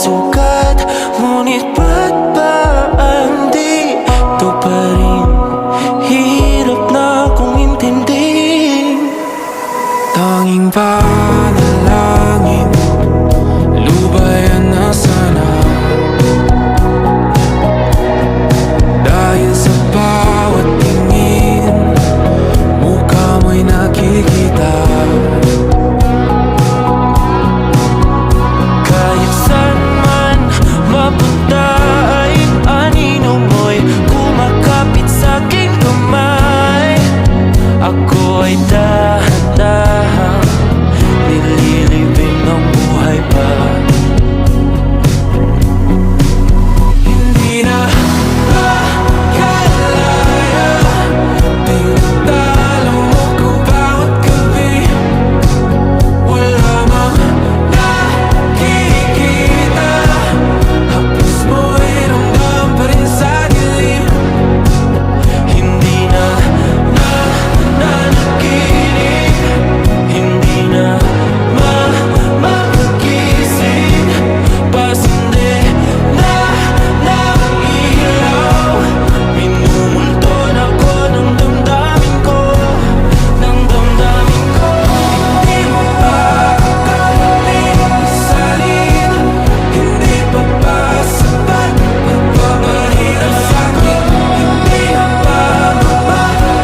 sugat, ngunit ba't ba andito pa rin? Hirap na akong intindihin. Tanging panalangin, lubayan na sana. Dahil sa bawat tingin, mukha mo'y nakikita. Kahit saan man mapunta ay anino mo'y kumakapit sa'king kamay. Ako ay dahan-dahan nililibing ng buhay pa. Hindi na makalaya, tinatalo mo ko bawat gabi. Wala mang nakikita, hapos mo'y ramdam pa rin sa dilim. Hindi na nanaginip, hindi na makagising. Pasindi na ng ilaw, minumulton ako ng damdamin ko, ng damdamin ko. Hindi mo pa akalain salin, hindi pa ba sapat pagpapahirap sa'kin? Hindi na ba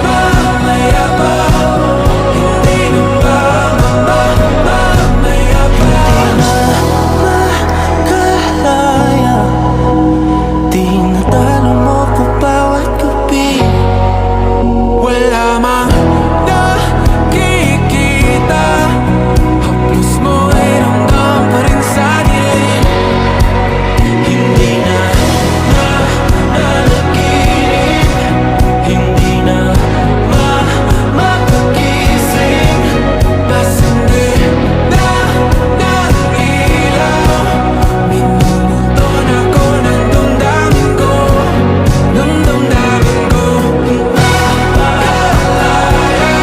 mamayabang? Hindi na ba mamayabang? Makalaya, tinatalo mo ko bawat gabi. Wala mang nakikita, haplos mo ay ramdam pa rin sa dilim. Hindi na nanaginip, hindi na makagising. Pasindi na ng ilaw, minumulton ako ng damdamin ko, ng damdamin ko. Makalaya,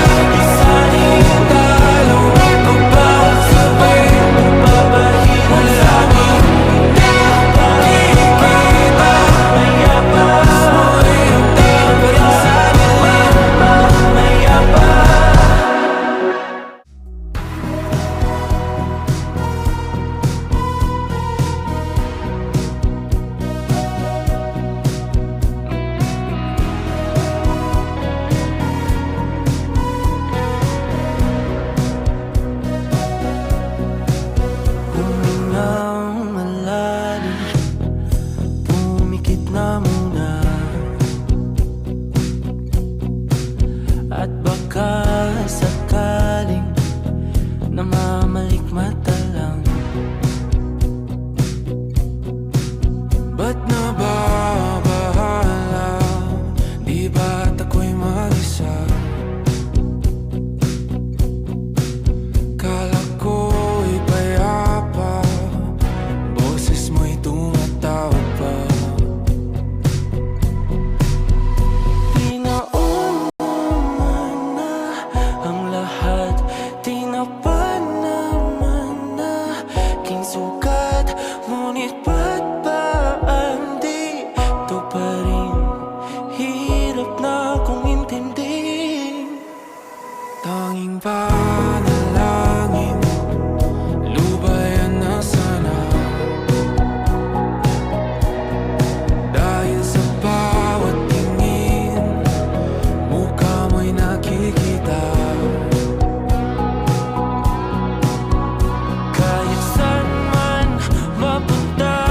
isanin talo ako bawat gabi. Pagpapahirap sa'kin, nakikita, mayabang. Mo'y ramdam pa rin sa dilim, mayabang. Humingang malalim, pumikit na muna, at baka sakaling namamalikmata lang. Ba't nababahala? Di ba't ako'y mag-isa? Kala ko'y payapa, boses mo'y tumatawag pa. Pinauna na ang lahat, tinapan naman na aking sugat, ngunit ba't ba andito pa rin? Hirap na akong intindihin. Tanging panalangin, lubayan na sana. Dahil sa bawat tingin, mukha mo'y nakikita. Kahit saan man mapunta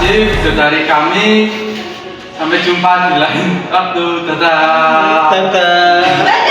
kasih video dari kami. Sampai jumpa di lain waktu. Dadah. Tante.